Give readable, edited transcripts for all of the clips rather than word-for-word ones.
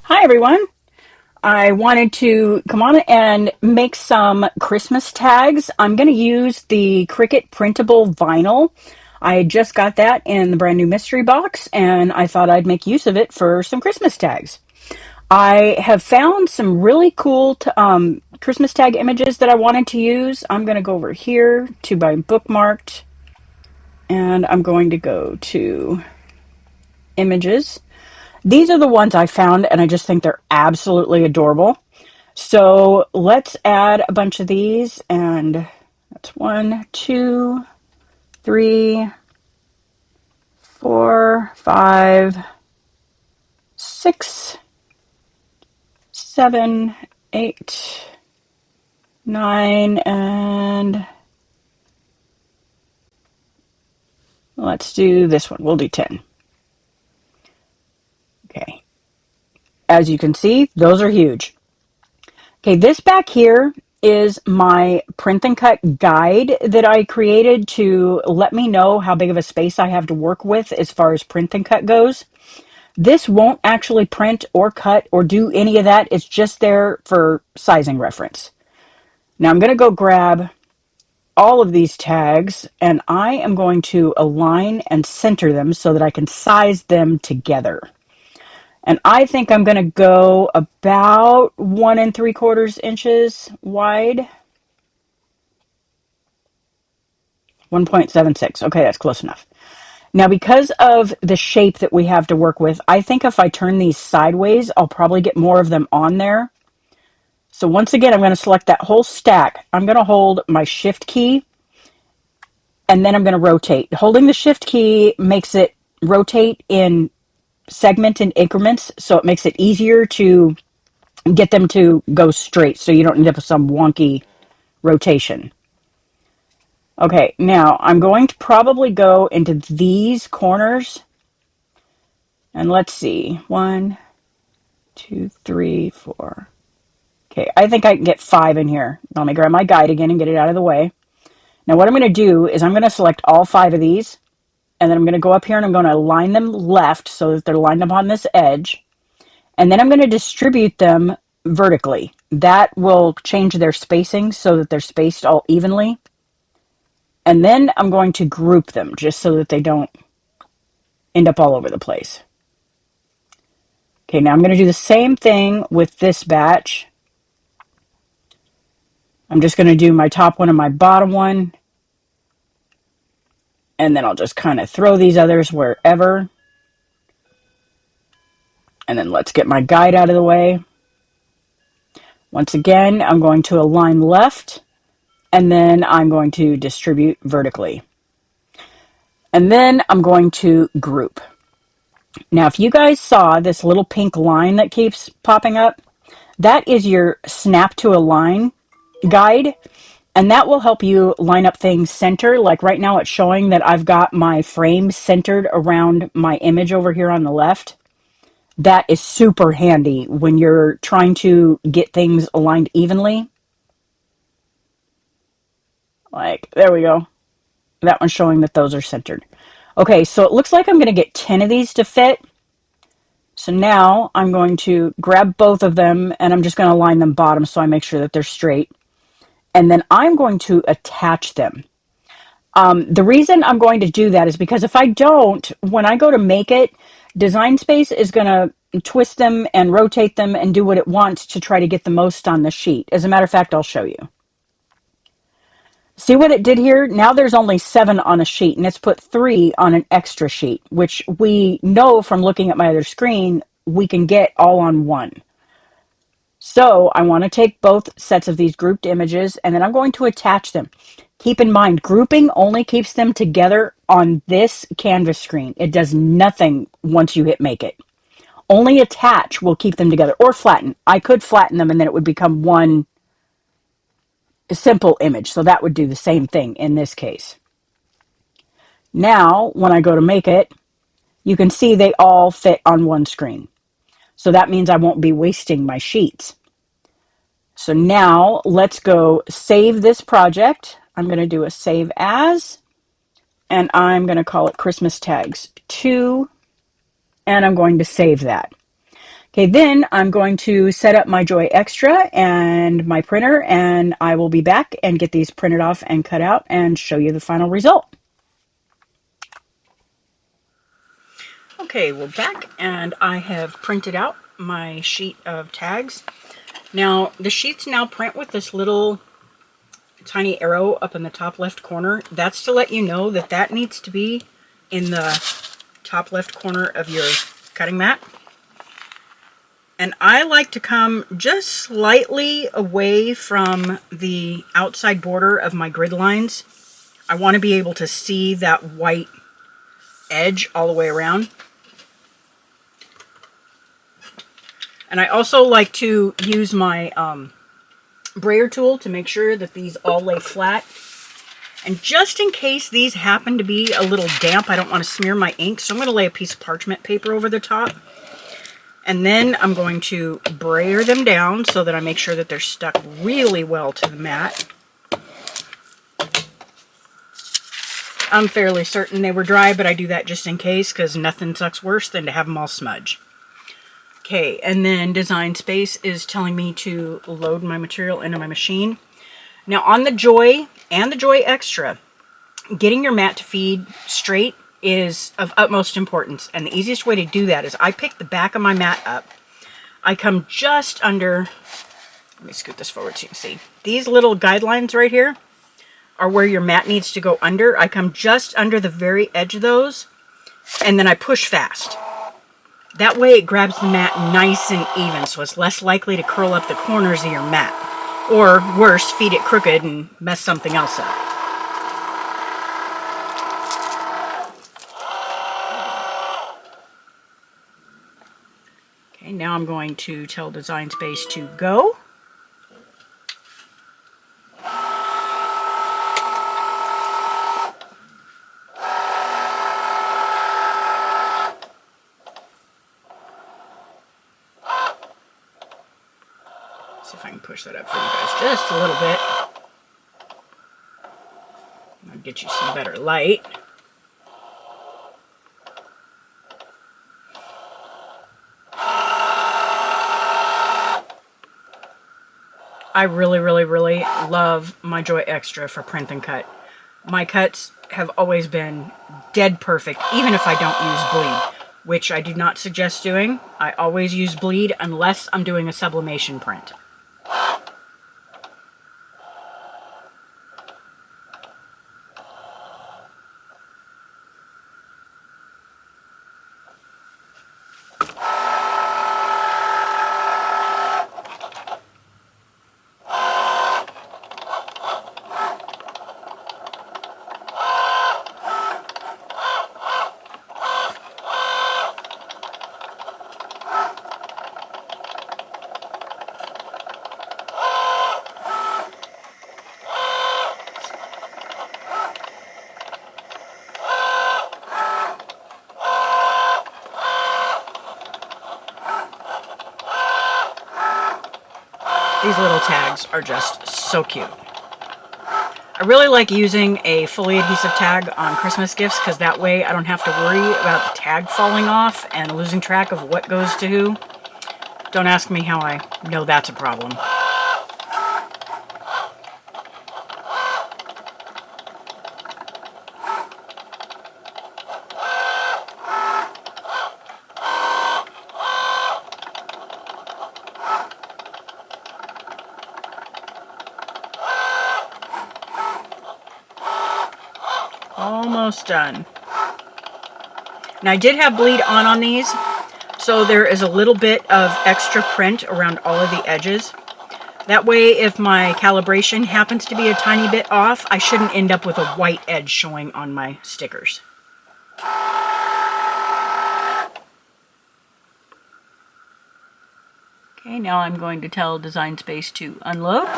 Hi everyone. I wanted to come on and make some Christmas tags. I'm going to use the Cricut printable vinyl. I just got that in the brand new mystery box and I thought I'd make use of it for some Christmas tags. I have found some really cool Christmas tag images that I wanted to use. I'm going to go over here to my bookmarked and I'm going to go to images. These are the ones I found and I just think they're absolutely adorable. So let's add a bunch of these, and that's 1, 2, 3, 4, 5, 6, 7, 8, 9, and let's do this one. We'll do 10. Okay. As you can see, those are huge. Okay, this back here is my print and cut guide that I created to let me know how big of a space I have to work with as far as print and cut goes. This won't actually print or cut or do any of that. It's just there for sizing reference. Now I'm going to go grab all of these tags and I am going to align and center them so that I can size them together. And I think I'm going to go about 1 3/4 inches wide. 1.76. Okay, that's close enough. Now, because of the shape that we have to work with, I think if I turn these sideways, I'll probably get more of them on there. So once again, I'm going to select that whole stack. I'm going to hold my shift key and then I'm going to rotate. Holding the shift key makes it rotate in segment and increments, so it makes it easier to get them to go straight so you don't end up with some wonky rotation. Okay, now I'm going to probably go into these corners and let's see. 1, 2, 3, 4. Okay, I think I can get 5 in here. Let me grab my guide again and get it out of the way. Now what I'm going to do is I'm going to select all 5 of these, and then I'm going to go up here and I'm going to align them left so that they're lined up on this edge. And then I'm going to distribute them vertically. That will change their spacing so that they're spaced all evenly. And then I'm going to group them just so that they don't end up all over the place. Okay, now I'm going to do the same thing with this batch. I'm just going to do my top one and my bottom one. And then I'll just kind of throw these others wherever. And then let's get my guide out of the way. Once again, I'm going to align left, and then I'm going to distribute vertically. And then I'm going to group. Now, if you guys saw this little pink line that keeps popping up, that is your snap to align guide. And that will help you line up things center. Like right now it's showing that I've got my frame centered around my image over here on the left. That is super handy when you're trying to get things aligned evenly. Like, there we go. That one's showing that those are centered. Okay, so it looks like I'm going to get 10 of these to fit. So now I'm going to grab both of them and I'm just going to line them bottom so I make sure that they're straight. And then I'm going to attach them. The reason I'm going to do that is because if I don't, when I go to make it, Design Space is going to twist them and rotate them and do what it wants to try to get the most on the sheet. As a matter of fact, I'll show you. See what it did here? Now there's only 7 on a sheet, and it's put 3 on an extra sheet, which we know from looking at my other screen, we can get all on one. So I want to take both sets of these grouped images, and then I'm going to attach them. Keep in mind, grouping only keeps them together on this canvas screen. It does nothing once you hit make it. Only attach will keep them together, or flatten. I could flatten them and then it would become one simple image. So that would do the same thing in this case. Now, when I go to make it, you can see they all fit on one screen. So that means I won't be wasting my sheets. So now let's go save this project. I'm going to do a save as, and I'm going to call it Christmas Tags 2, and I'm going to save that. Okay, then I'm going to set up my Joy Xtra and my printer, and I will be back and get these printed off and cut out and show you the final result. Okay, we're back, and I have printed out my sheet of tags. Now, the sheets now print with this little tiny arrow up in the top left corner. That's to let you know that that needs to be in the top left corner of your cutting mat. And I like to come just slightly away from the outside border of my grid lines. I want to be able to see that white edge all the way around. And I also like to use my brayer tool to make sure that these all lay flat. And just in case these happen to be a little damp, I don't want to smear my ink, so I'm going to lay a piece of parchment paper over the top. And then I'm going to brayer them down so that I make sure that they're stuck really well to the mat. I'm fairly certain they were dry, but I do that just in case because nothing sucks worse than to have them all smudge. Okay, and then Design Space is telling me to load my material into my machine. Now on the Joy and the Joy Xtra, getting your mat to feed straight is of utmost importance, and the easiest way to do that is I pick the back of my mat up. I come just under, let me scoot this forward so you can see. These little guidelines right here are where your mat needs to go under. I come just under the very edge of those, and then I push fast. That way it grabs the mat nice and even, so it's less likely to curl up the corners of your mat. Or worse, feed it crooked and mess something else up. Okay, now I'm going to tell Design Space to go. See if I can push that up for you guys just a little bit. I'll get you some better light. I really, really, really love my Joy Xtra for print and cut. My cuts have always been dead perfect, even if I don't use bleed, which I do not suggest doing. I always use bleed unless I'm doing a sublimation print. These little tags are just so cute. I really like using a fully adhesive tag on Christmas gifts because that way I don't have to worry about the tag falling off and losing track of what goes to who. Don't ask me how I know that's a problem. Almost done. Now I did have bleed on these, so there is a little bit of extra print around all of the edges. That way, if my calibration happens to be a tiny bit off, I shouldn't end up with a white edge showing on my stickers. Okay, now I'm going to tell Design Space to unload.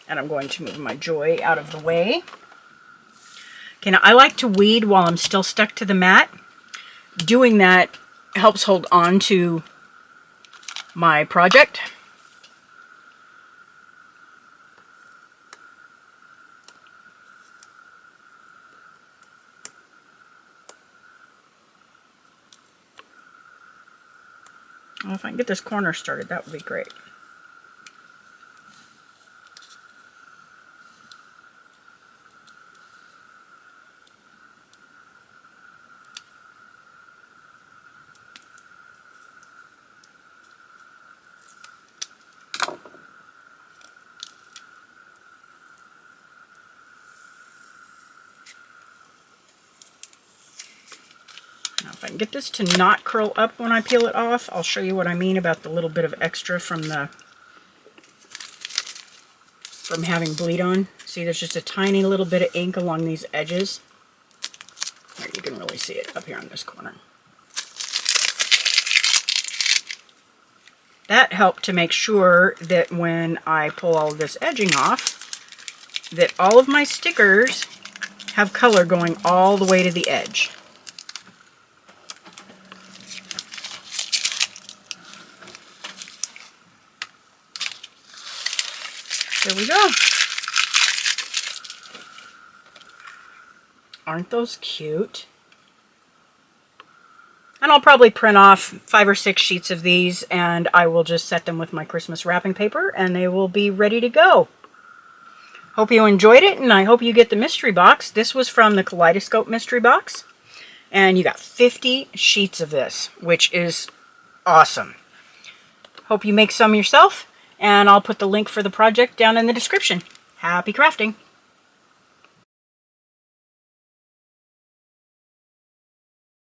And I'm going to move my Joy out of the way. Okay, now I like to weed while I'm still stuck to the mat. Doing that helps hold on to my project. Well, if I can get this corner started, that would be great. Now if I can get this to not curl up when I peel it off, I'll show you what I mean about the little bit of extra from having bleed on. See, there's just a tiny little bit of ink along these edges. There, you can really see it up here on this corner. That helped to make sure that when I pull all of this edging off, that all of my stickers have color going all the way to the edge. There we go. Aren't those cute? And I'll probably print off 5 or 6 sheets of these, and I will just set them with my Christmas wrapping paper, and they will be ready to go. Hope you enjoyed it, and I hope you get the mystery box. This was from the Kaleidoscope mystery box, and you got 50 sheets of this, which is awesome. Hope you make some yourself, and I'll put the link for the project down in the description. Happy crafting!